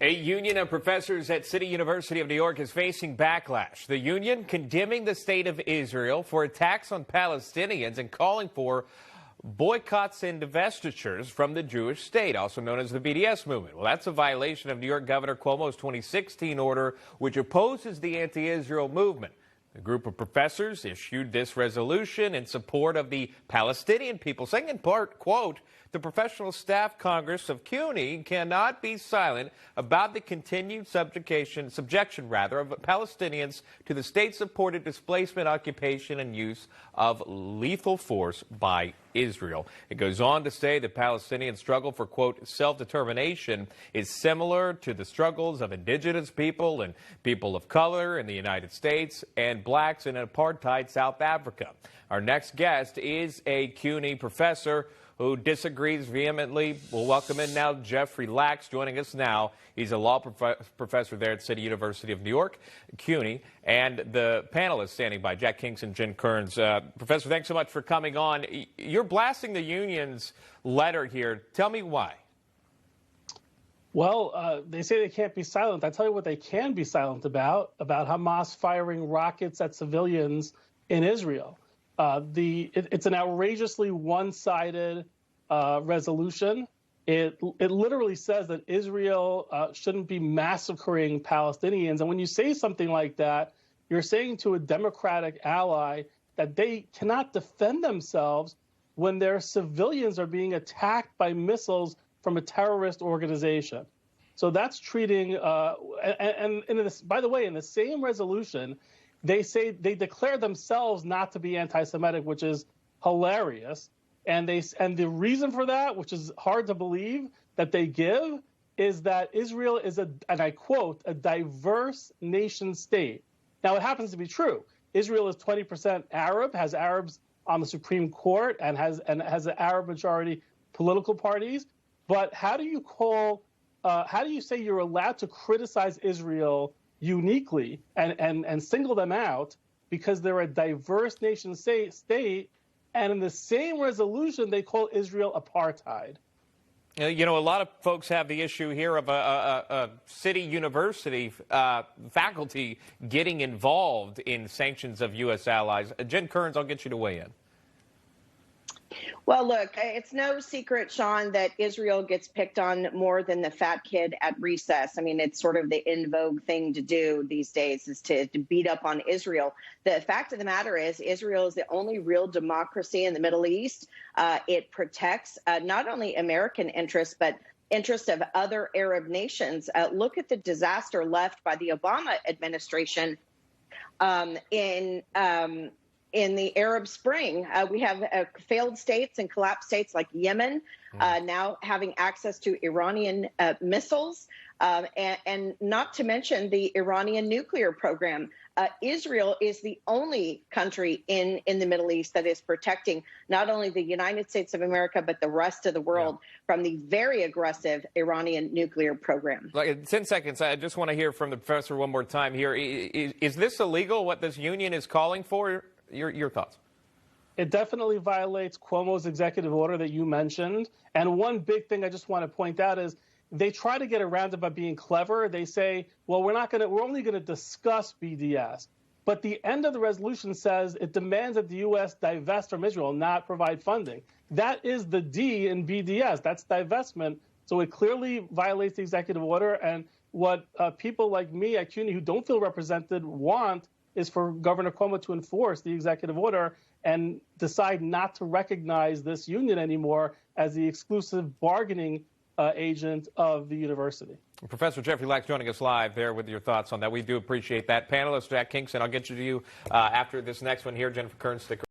A union of professors at City University of New York is facing backlash. The union condemning the state of Israel for attacks on Palestinians and calling for boycotts and divestitures from the Jewish state, also known as the BDS movement. Well, that's a violation of New York Governor Cuomo's 2016 order, which opposes the anti-Israel movement. A group of professors issued this resolution in support of the Palestinian people, saying in part, quote, "The Professional Staff Congress of CUNY cannot be silent about the continued subjection of Palestinians to the state-supported displacement, occupation, and use of lethal force by Israel." It goes on to say the Palestinian struggle for, quote, self-determination is similar to the struggles of indigenous people and people of color in the United States and blacks in apartheid South Africa. Our next guest is a CUNY professor who disagrees vehemently. We'll welcome in now Jeffrey Lax, joining us now. He's a law professor there at City University of New York, CUNY, and the panelists standing by, Jack Kingston, Jen Kearns. Professor, thanks so much for coming on. You're blasting the union's letter here. Tell me why. Well, they say they can't be silent. I tell you what they can be silent about Hamas firing rockets at civilians in Israel. It's an outrageously one-sided resolution. It literally says that Israel shouldn't be massacring Palestinians. And when you say something like that, you're saying to a democratic ally that they cannot defend themselves when their civilians are being attacked by missiles from a terrorist organization. So that's treating, and by the way, in the same resolution, they say they declare themselves not to be anti-Semitic, which is hilarious. And the reason for that, which is hard to believe, that they give is that Israel is and I quote, a diverse nation state. Now, it happens to be true. Israel is 20% Arab, has Arabs on the Supreme Court, and has an Arab majority political parties. But how do you say you're allowed to criticize Israel uniquely and single them out because they're a diverse nation state, and in the same resolution they call Israel apartheid? You know, a lot of folks have the issue here of a city university faculty getting involved in sanctions of U.S. allies. Jen Kearns, I'll get you to weigh in. Well, look, it's no secret, Sean, that Israel gets picked on more than the fat kid at recess. I mean, it's sort of the in vogue thing to do these days, is to beat up on Israel. The fact of the matter is Israel is the only real democracy in the Middle East. It protects not only American interests, but interests of other Arab nations. Look at the disaster left by the Obama administration in the Arab Spring. We have failed states and collapsed states like Yemen now having access to Iranian missiles, and not to mention the Iranian nuclear program. Israel is the only country in the Middle East that is protecting not only the United States of America, but the rest of the world from the very aggressive Iranian nuclear program. Like 10 seconds, I just want to hear from the professor one more time here. Is this illegal, what this union is calling for? Your thoughts? It definitely violates Cuomo's executive order that you mentioned. And one big thing I just want to point out is they try to get around it by being clever. They say, well, we're only going to discuss BDS. But the end of the resolution says it demands that the U.S. divest from Israel, not provide funding. That is the D in BDS. That's divestment. So it clearly violates the executive order. And what people like me at CUNY who don't feel represented want is for Governor Cuomo to enforce the executive order and decide not to recognize this union anymore as the exclusive bargaining agent of the university. Professor Jeffrey Lax joining us live there with your thoughts on that. We do appreciate that. Panelist Jack Kingston, I'll get you after this next one here. Jennifer Kearns, stick around.